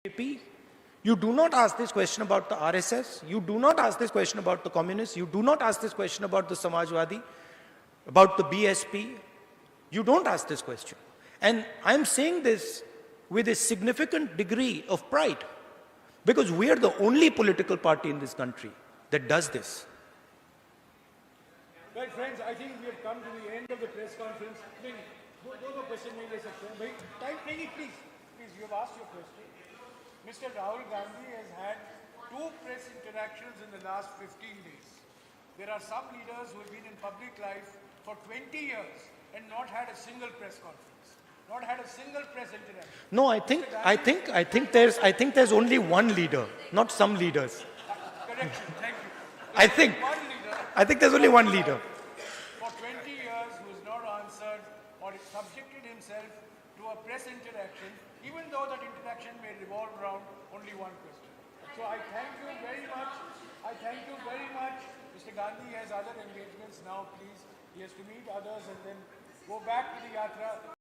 BJP. You do not ask this question about the RSS. You do not ask this question about the communists. You do not ask this question about the Samajwadi, about the BSP. You don't ask this question. And I'm saying this with a significant degree of pride, because we are the only political party in this country that does this. Well, friends, I think we have come to the end of the press conference. Those are questions made please, you have asked your question. Mr. Rahul Gandhi has had 2 press interactions in the last 15 days. There are some leaders who have been in public life for 20 years and not had a single press conference, not had a single press interaction. No, I think there's only one leader, not some leaders. Correction, thank you. I think there's only one leader. For 20 years who has not answered or subjected himself to a press interaction, even though that interaction may revolve around only one question. So I thank you very much. Mr. Gandhi has other engagements now, please. He has to meet others and then go back to the yatra.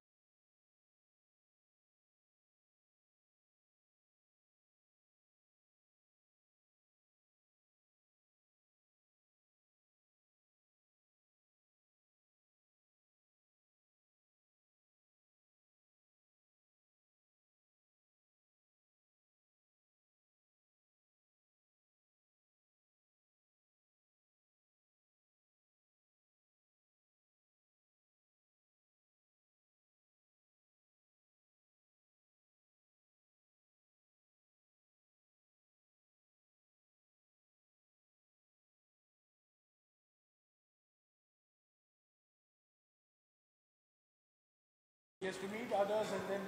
He has to meet others and then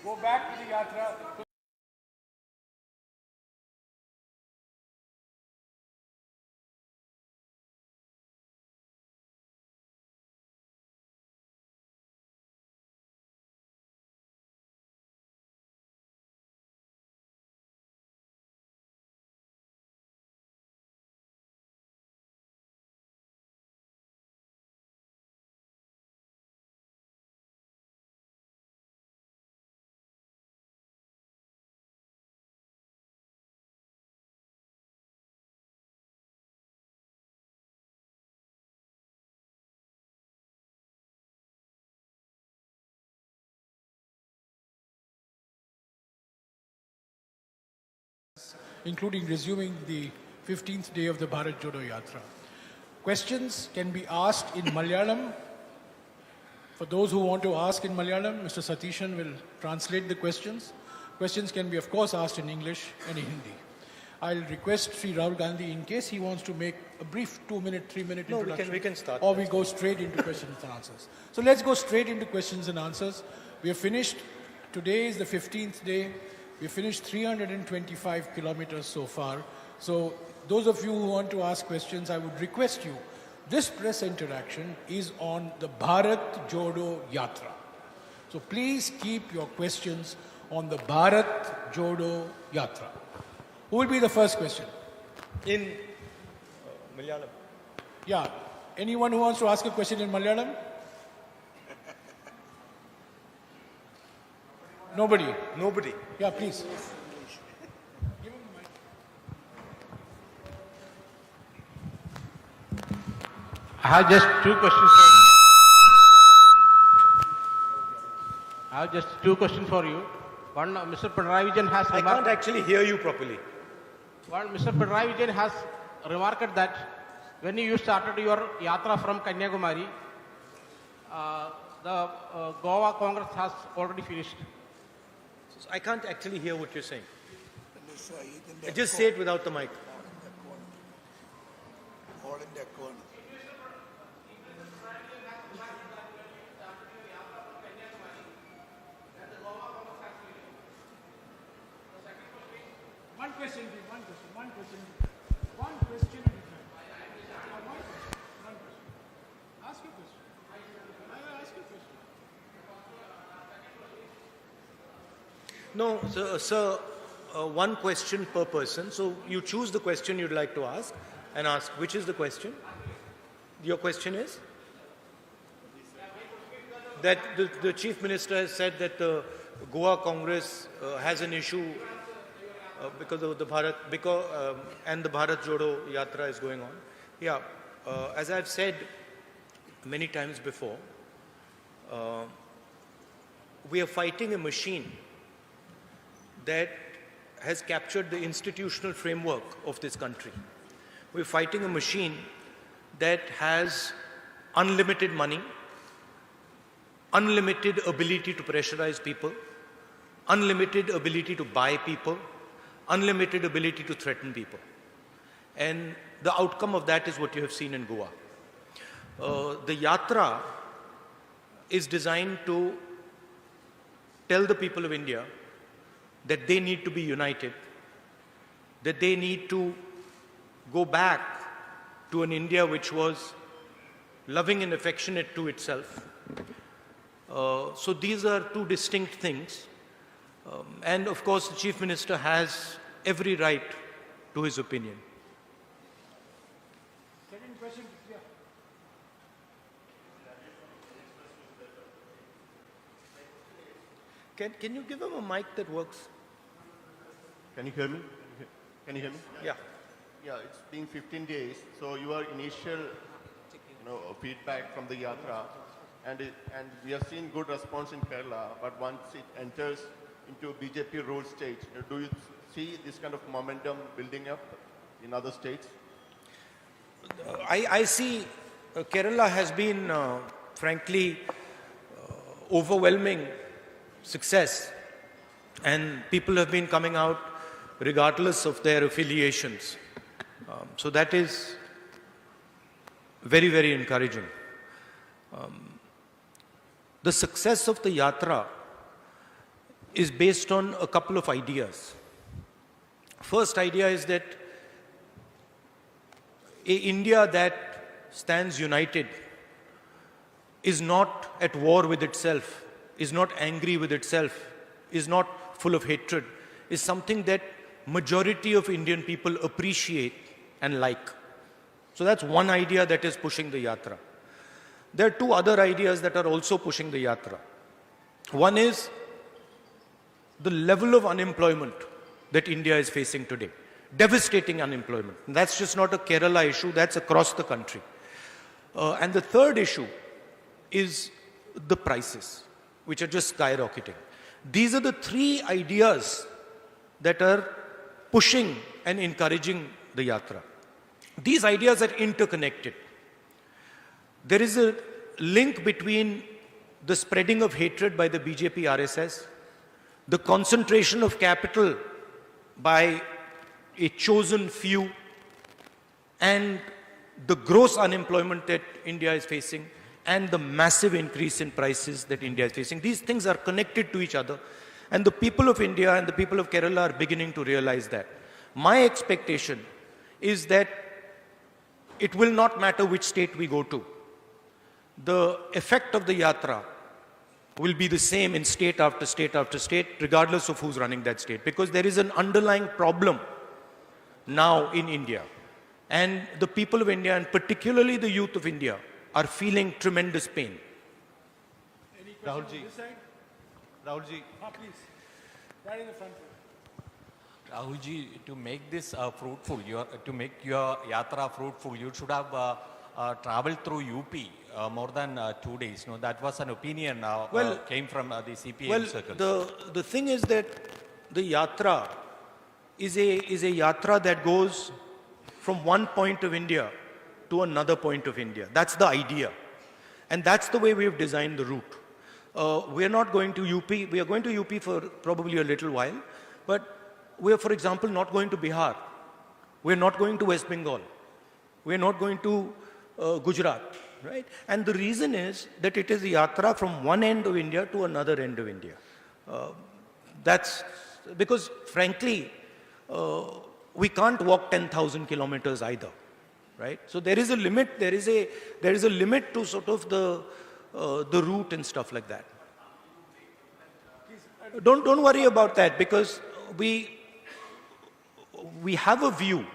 go back to the yatra. Including resuming the 15th day of the Bharat Jodo Yatra. Questions can be asked in Malayalam. For those who want to ask in Malayalam, Mr. Satishan will translate the questions. Questions can be, of course, asked in English and in Hindi. I'll request Sri Rahul Gandhi, in case he wants to make a brief 2-minute, 3-minute introduction. We can start. Or we go straight into questions and answers. So let's go straight into questions and answers. We have finished. Today is the 15th day. We finished 325 kilometers so far. So those of you who want to ask questions, I would request you, this press interaction is on the Bharat Jodo Yatra. So please keep your questions on the Bharat Jodo Yatra. Who will be the first question? In Malayalam. Yeah. Anyone who wants to ask a question in Malayalam? Nobody. Yeah, please. I have just 2 questions for you. One, Mr. Pinarayi Vijayan has I can't actually hear you properly. One, Mr. Pinarayi Vijayan has remarked that when you started your yatra from Kanyakumari, the Goa Congress has already finished. I can't actually hear what you're saying. Just say it without the mic. One question at a time. Ask your question. Ask your question. No, sir, one question per person. So you choose the question you'd like to ask and ask which is the question. Your question is? That the Chief Minister has said that the Goa Congress has an issue because of the Bharat, and the Bharat Jodo Yatra is going on. Yeah, as I've said many times before, we are fighting a machine that has captured the institutional framework of this country. We're fighting a machine that has unlimited money, unlimited ability to pressurize people, unlimited ability to buy people, unlimited ability to threaten people. And the outcome of that is what you have seen in Goa. The Yatra is designed to tell the people of India that they need to be united, that they need to go back to an India which was loving and affectionate to itself. So these are two distinct things. And of course, the Chief Minister has every right to his opinion. Second question, yeah. Can you give him a mic that works? Can you hear me? Can you hear me? Yeah. Yeah, it's been 15 days. So your initial, feedback from the Yatra, and we have seen good response in Kerala. But once it enters into BJP ruled states, do you see this kind of momentum building up in other states? I see Kerala has been, frankly, overwhelming success, and people have been coming out regardless of their affiliations. So that is very, very encouraging. The success of the Yatra is based on a couple of ideas. First idea is that an India that stands united is not at war with itself, is not angry with itself, is not full of hatred, is something that majority of Indian people appreciate and like. So that's one idea that is pushing the Yatra. There are two other ideas that are also pushing the Yatra. One is the level of unemployment that India is facing today. Devastating unemployment. And that's just not a Kerala issue, that's across the country. And the third issue is the prices, which are just skyrocketing. These are the three ideas that are pushing and encouraging the Yatra. These ideas are interconnected. There is a link between the spreading of hatred by the BJP RSS, the concentration of capital by a chosen few, and the gross unemployment that India is facing, and the massive increase in prices that India is facing. These things are connected to each other, and the people of India and the people of Kerala are beginning to realize that. My expectation is that it will not matter which state we go to. The effect of the Yatra will be the same in state after state after state, regardless of who's running that state, because there is an underlying problem now in India. And the people of India, and particularly the youth of India, are feeling tremendous pain. Any questions Rahulji. on this side? Rahulji, Please. Right in the front. Rahulji, to make this fruitful, to make your yatra fruitful, you should have traveled through UP more than 2 days. No, that was an opinion came from the CPM circle. The thing is that the yatra is a yatra that goes from one point of India to another point of India. That's the idea. And that's the way we've designed the route. We're not going to UP. We are going to UP for probably a little while. But we're, for example, not going to Bihar. We're not going to West Bengal. We're not going to Gujarat, right? And the reason is that it is a yatra from one end of India to another end of India. That's because, frankly, we can't walk 10,000 kilometers either, right? So there is a limit. There is a limit to sort of the route and stuff like that. Don't worry about that, because we have a view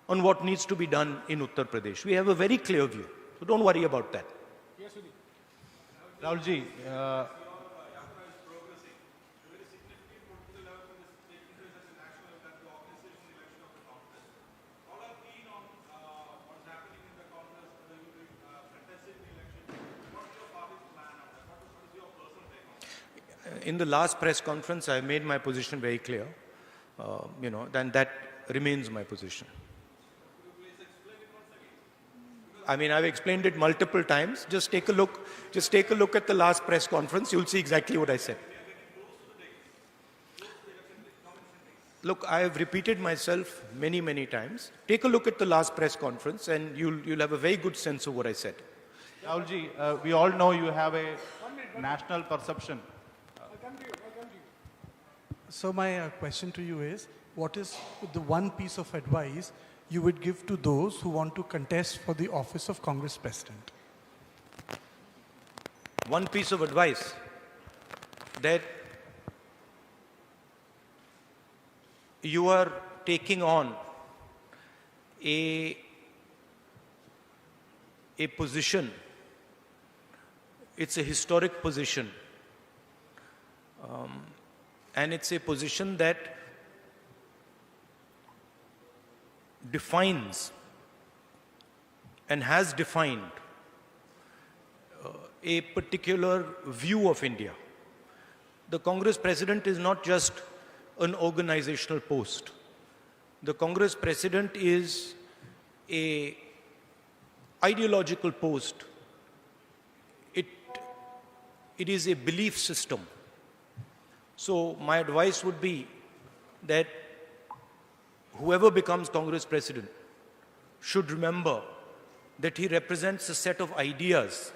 on what needs to be done in Uttar Pradesh. We have a very clear view. So don't worry about that. Yes, Sudhi. Rahulji, in the last press conference, I made my position very clear. Then that remains my position. I mean, I've explained it multiple times. Just take a look at the last press conference. You'll see exactly what I said. Look, I have repeated myself many, many times. Take a look at the last press conference and you'll have a very good sense of what I said. Rahulji, we all know you have a national perception. So my question to you is, what is the one piece of advice you would give to those who want to contest for the office of Congress President? One piece of advice, that you are taking on a position. It's a historic position. And it's a position that defines and has defined a particular view of India. The Congress President is not just an organizational post. The Congress President is a ideological post. It is a belief system. So my advice would be that whoever becomes Congress President should remember that he represents a set of ideas.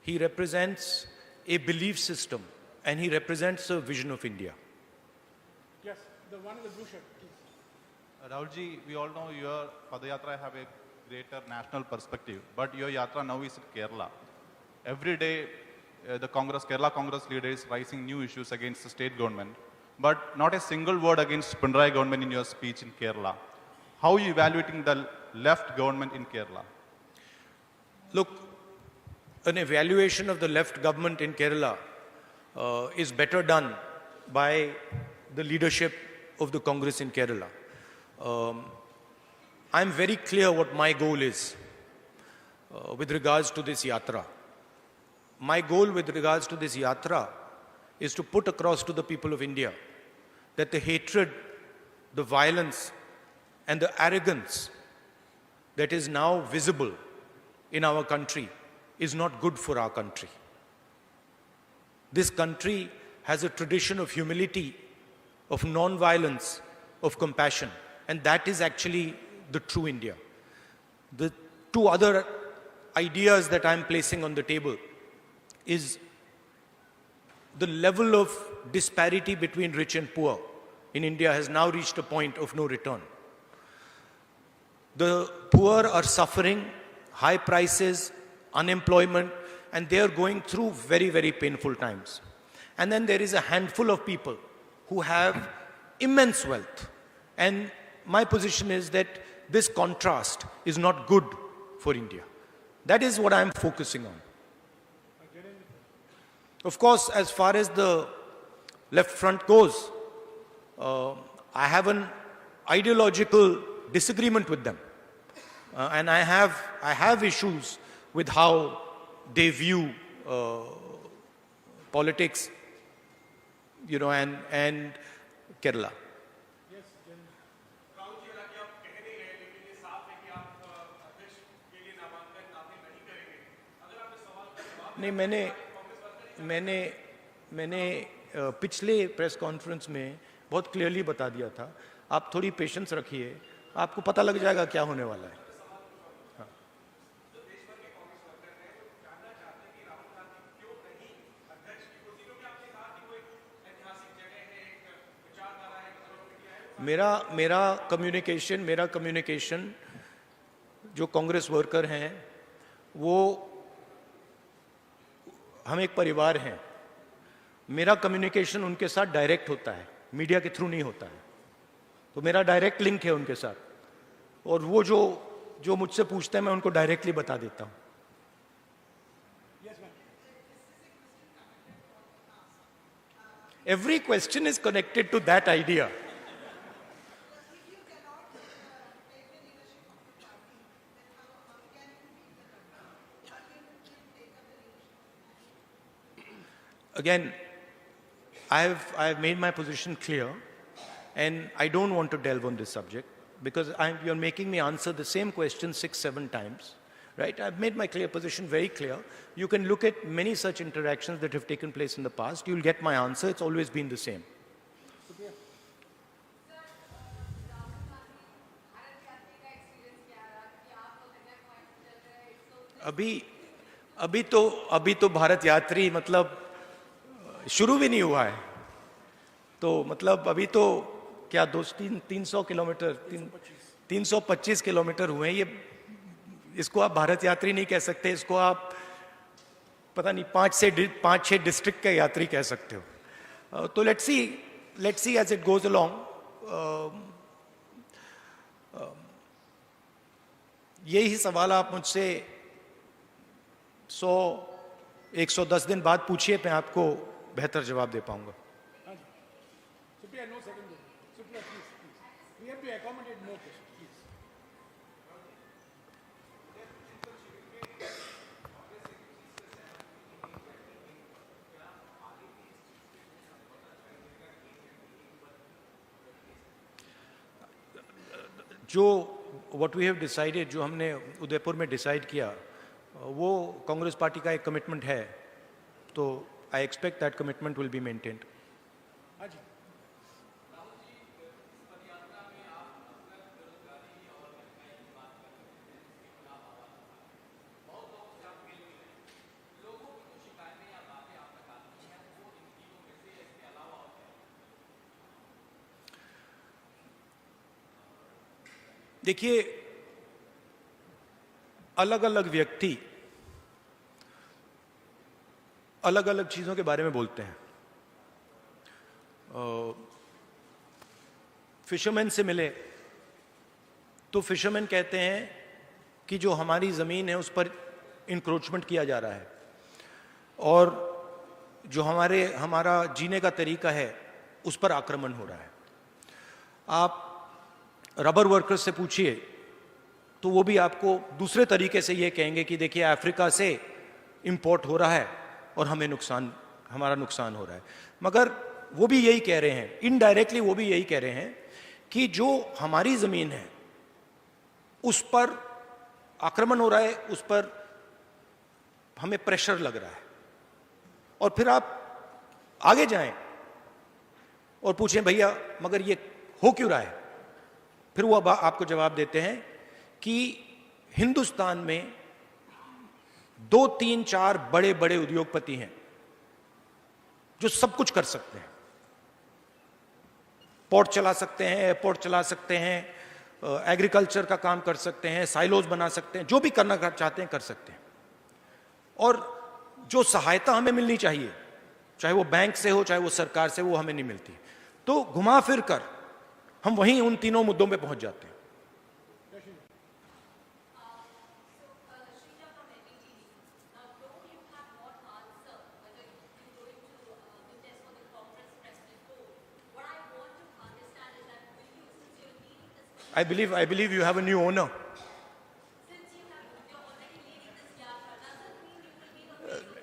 He represents a belief system, and he represents a vision of India. Yes, the one in the blue shirt, please. Rahulji, we all know your Padayatra have a greater national perspective, but your Yatra now is in Kerala. Every day, the Kerala Congress leaders raising new issues against the state government, but not a single word against Pinarayi government in your speech in Kerala. How are you evaluating the left government in Kerala? Look, an evaluation of the left government in Kerala is better done by the leadership of the Congress in Kerala. I'm very clear what my goal is with regards to this yatra. My goal with regards to this yatra is to put across to the people of India that the hatred, the violence, and the arrogance that is now visible in our country is not good for our country. This country has a tradition of humility, of non-violence, of compassion, and that is actually the true India. The two other ideas that I'm placing on the table is the level of disparity between rich and poor in India has now reached a point of no return. The poor are suffering high prices, unemployment, and they are going through very, very painful times. And then there is a handful of people who have immense wealth. And my position is that this contrast is not good for India. That is what I'm focusing on. Of course, as far as the left front goes, I have an ideological disagreement with them. And I have issues with how they view politics, and Kerala. नहीं, मैंने पिछले press conference में बहुत clearly बता दिया था. आप थोड़ी पेशेंस रखिए, आपको पता लग जाएगा क्या होने वाला है. मेरा कम्युनिकेशन जो कांग्रेस वर्कर हैं, वो हम एक परिवार हैं. मेरा कम्युनिकेशन उनके साथ डायरेक्ट होता है, मीडिया के थ्रू नहीं होता है. तो मेरा डायरेक्ट लिंक है उनके साथ, और वो जो मुझसे पूछते हैं मैं उनको डायरेक्टली बता देता हूं. Every question is connected to that idea. Again, I have made my position clear, and I don't want to delve on this subject because you're making me answer the same question 6-7 times, right? I've made my position very clear. You can look at many such interactions that have taken place in the past. You'll get my answer. It's always been the same. अभी तो भारत यात्री मतलब शुरू भी नहीं हुआ है, तो मतलब अभी तो क्या 300 किलोमीटर 325 किलोमीटर हुए हैं। ये इसको आप भारत यात्री नहीं कह सकते, इसको आप पता नहीं 5-6 डिस्ट्रिक्ट के यात्री कह सकते हो। तो let's see as it goes along. यही सवाल आप मुझसे 110 दिन बाद पूछिए, मैं आपको बेहतर जवाब दे पाऊंगा। Supriya, no second. Supriya, please. We have to accommodate more questions, please. what we have decided, जो हमने उदयपुर में डिसाइड किया, वो कांग्रेस पार्टी का एक कमिटमेंट है, तो I expect that commitment will be maintained. देखिए, अलग अलग व्यक्ति अलग अलग चीजों के बारे में बोलते हैं। फिशरमैन से मिले तो फिशरमैन कहते हैं कि जो हमारी जमीन है उस पर इंक्रोचमेंट किया जा रहा है, और जो हमारा जीने का तरीका है उस पर आक्रमण हो रहा है। आप रबर वर्कर्स से पूछिए तो वो भी आपको दूसरे तरीके से ये कहेंगे कि देखिए अफ्रीका से इंपोर्ट हो रहा है और हमारा नुकसान हो रहा है। मगर वो भी यही कह रहे हैं, इनडायरेक्टली वो भी यही कह रहे हैं कि जो हमारी जमीन है उस पर आक्रमण हो रहा है, उस पर हमें प्रेशर लग रहा है। और फिर आप आगे जाएं और पूछें भैया मगर ये हो क्यों रहा है, फिर वो आपको जवाब देते हैं कि हिंदुस्तान में 2-3-4 बड़े बड़े उद्योगपति हैं जो सब कुछ कर सकते हैं। पोर्ट चला सकते हैं, एयरपोर्ट चला सकते हैं, एग्रीकल्चर का काम कर सकते हैं, साइलोज बना सकते हैं, जो भी करना चाहते हैं कर सकते हैं। और जो सहायता हमें मिलनी चाहिए, चाहे वो बैंक से हो चाहे वो सरकार से, वो हमें नहीं मिलती। तो घुमा फिर कर हम वहीं उन तीनों मुद्दों पे पहुंच जाते हैं। I believe you have a new owner.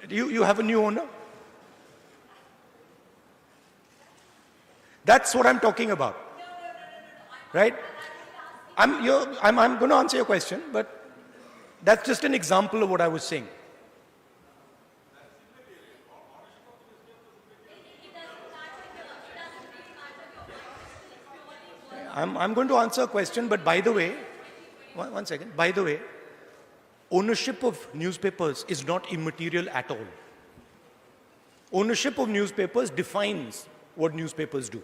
You have a new owner? That's what I'm talking about. Right? I'm going to answer your question, but that's just an example of what I was saying. I'm going to answer a question, but by the way, one second. By the way, ownership of newspapers is not immaterial at all. Ownership of newspapers defines what newspapers do.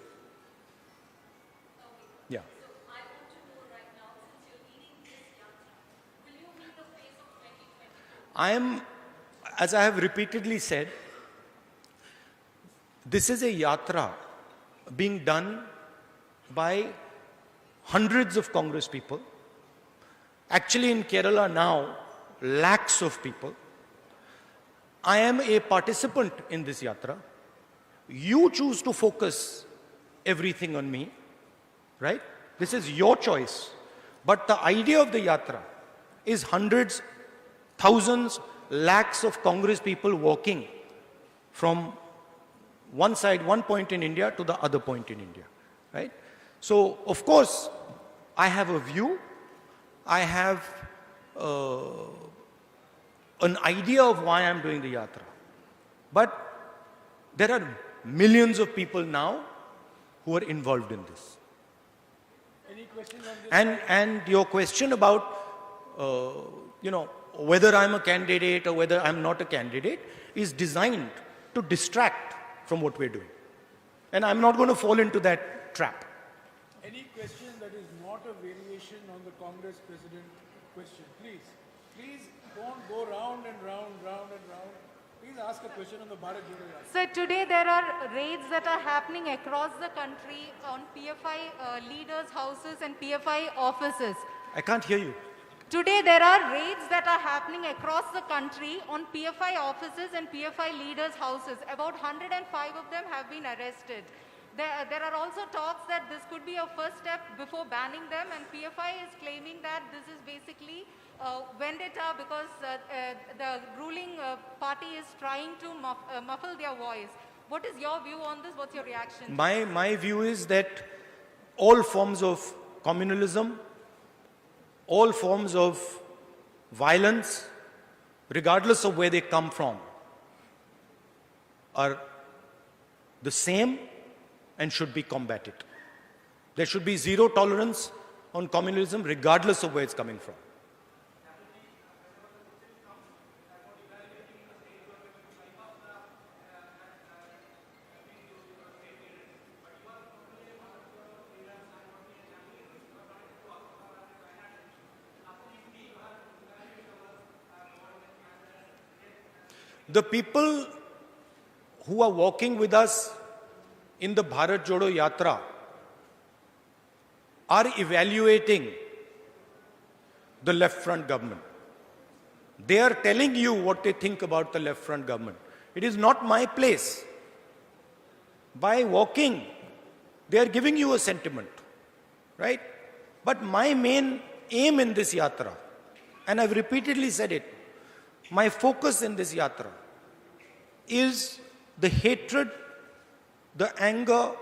Yeah. As I have repeatedly said, this is a yatra being done by hundreds of Congress people. Actually, in Kerala now, lakhs of people. I am a participant in this yatra. You choose to focus everything on me, right? This is your choice. But the idea of the yatra is hundreds, thousands, lakhs of Congress people walking from one side, one point in India to the other point in India, right? So, of course, I have a view, I have an idea of why I'm doing the yatra. But there are millions of people now who are involved in this. Any questions on this? And your question about, whether I'm a candidate or whether I'm not a candidate is designed to distract from what we're doing. And I'm not going to fall into that trap. Any question that is not a variation on the Congress President question, please. Please don't go round and round, round and round. Please ask a question on the Bharat Jodo Yatra. So today there are raids that are happening across the country on PFI leaders' houses and PFI offices. I can't hear you. Today there are raids that are happening across the country on PFI offices and PFI leaders' houses. About 105 of them have been arrested. There are also talks that this could be a first step before banning them, and PFI is claiming that this is basically vendetta because the ruling party is trying to muffle their voice. What is your view on this? What's your reaction? My view is that all forms of communalism, all forms of violence, regardless of where they come from, are the same and should be combated. There should be zero tolerance on communalism, regardless of where it's coming from. The people who are walking with us in the Bharat Jodo Yatra are evaluating the left front government. They are telling you what they think about the left front government. It is not my place. By walking, they are giving you a sentiment, right? But my main aim in this yatra, and I've repeatedly said it, my focus in this yatra is the hatred, the anger,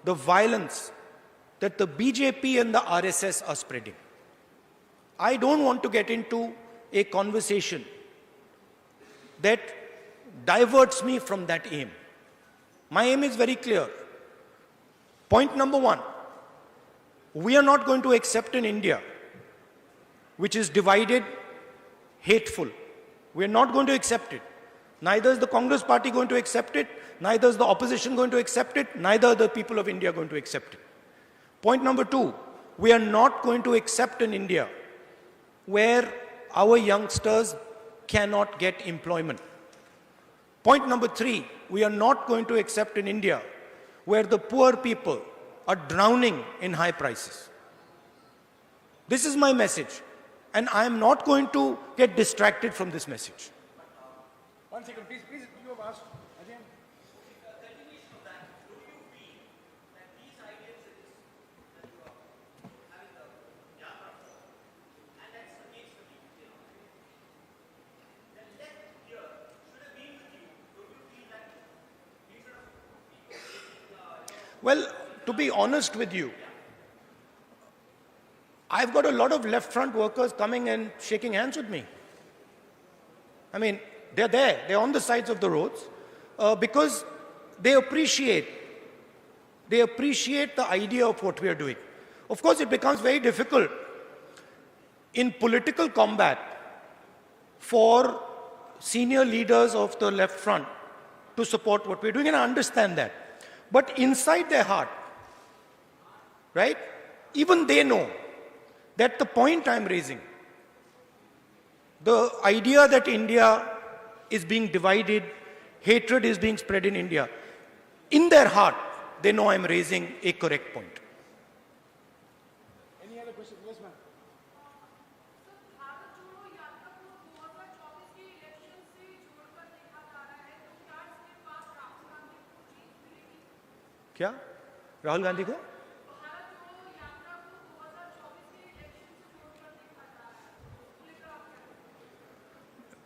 the violence that the BJP and the RSS are spreading. I don't want to get into a conversation that diverts me from that aim. My aim is very clear. Point number one, we are not going to accept an India which is divided, hateful. We are not going to accept it. Neither is the Congress party going to accept it, neither is the opposition going to accept it, neither are the people of India going to accept it. Point number two, we are not going to accept an India where our youngsters cannot get employment. Point number three, we are not going to accept an India where the poor people are drowning in high prices. This is my message, and I am not going to get distracted from this message. 1 second, please, you have asked. Ajay. Well, to be honest with you, I've got a lot of left front workers coming and shaking hands with me. I mean, they're there, they're on the sides of the roads because they appreciate the idea of what we are doing. Of course, it becomes very difficult in political combat for senior leaders of the left front to support what we're doing, and I understand that. But inside their heart, right, even they know that the point I'm raising, the idea that India is being divided, hatred is being spread in India, in their heart, they know I'm raising a correct point. Any other question? Yes, ma'am. क्या राहुल गांधी को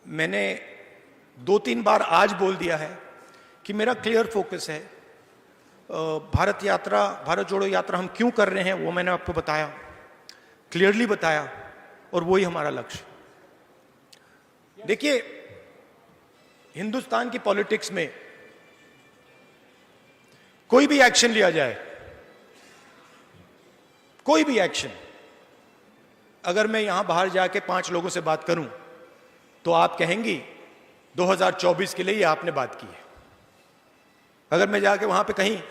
मैंने 2-3 बार आज बोल दिया है कि मेरा clear focus है। भारत यात्रा, भारत जोड़ो यात्रा हम क्यों कर रहे हैं वो मैंने आपको बताया, क्लियरली बताया, और वही हमारा लक्ष्य। देखिए, हिंदुस्तान की पॉलिटिक्स में कोई भी एक्शन लिया जाए, कोई भी एक्शन, अगर मैं यहां बाहर जाके 5 लोगों से बात करूं तो आप कहेंगी 2024 के लिए ये आपने बात की है। अगर मैं जाके वहां पे कहीं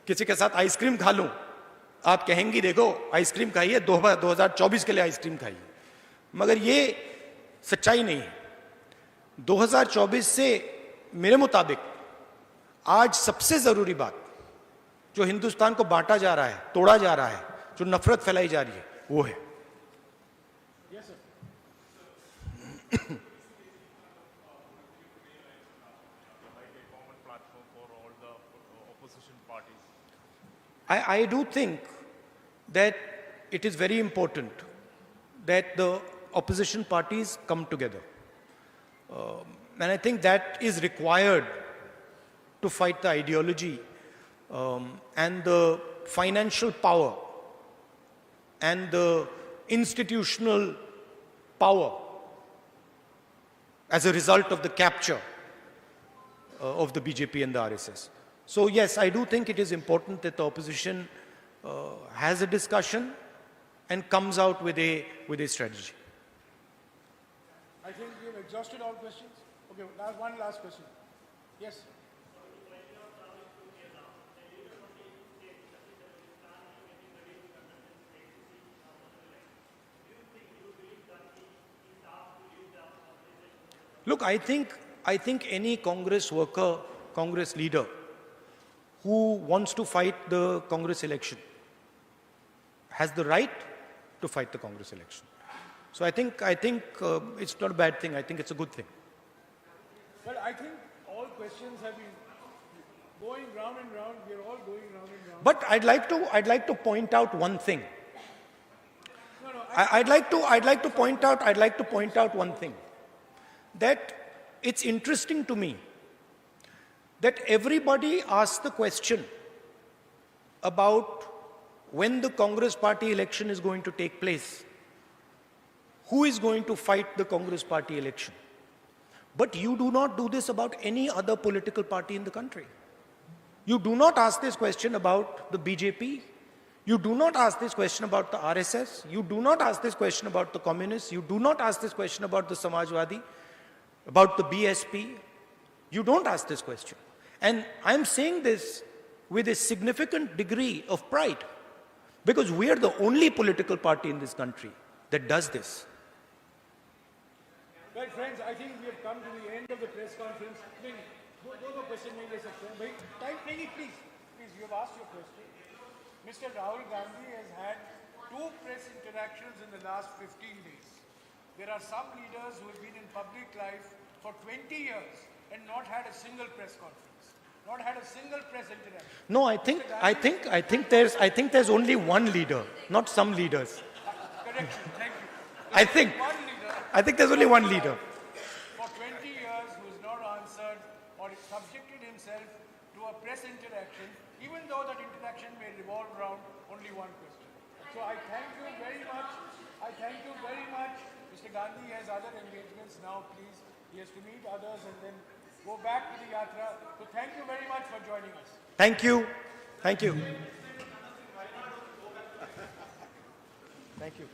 किसी के साथ आइसक्रीम खा लूं, आप कहेंगी देखो आइसक्रीम खाइए, 2024 के लिए आइसक्रीम खाइए। मगर ये सच्चाई नहीं है। 2024 से मेरे मुताबिक आज सबसे जरूरी बात जो हिंदुस्तान को बांटा जा रहा है, तोड़ा जा रहा है, जो नफरत फैलाई जा रही है, वो है। I do think that it is very important that the opposition parties come together. And I think that is required to fight the ideology and the financial power and the institutional power as a result of the capture of the BJP and the RSS. So yes, I do think it is important that the opposition has a discussion and comes out with a strategy. I think we have exhausted all questions. Okay, one last question. Yes. Look, I think any Congress worker, Congress leader who wants to fight the Congress election has the right to fight the Congress election. So I think it's not a bad thing. I think it's a good thing. Well, I think all questions have been going round and round. We are all going round and round. But I'd like to point out one thing. I'd like to point out one thing. That it's interesting to me that everybody asks the question about when the Congress party election is going to take place. Who is going to fight the Congress party election? But you do not do this about any other political party in the country. You do not ask this question about the BJP. You do not ask this question about the RSS. You do not ask this question about the communists. You do not ask this question about the Samajwadi, about the BSP. You don't ask this question. And I'm saying this with a significant degree of pride because we are the only political party in this country that does this. Well, friends, I think we have come to the end of the press conference. Those are questions नहीं ले सकते हैं भाई. नहीं, please, you have asked your question. Mr. Rahul Gandhi has had 2 press interactions in the last 15 days. There are some leaders who have been in public life for 20 years and not had a single press conference, not had a single press interaction. No, I think there's only one leader, not some leaders. Correct. Thank you. I think there's only one leader. For 20 years, who has not answered or subjected himself to a press interaction, even though that interaction may revolve around only one question. So I thank you very much. Mr. Gandhi has other engagements now, please. He has to meet others and then go back to the Yatra. So thank you very much for joining us. Thank you. Thank you. Thank you.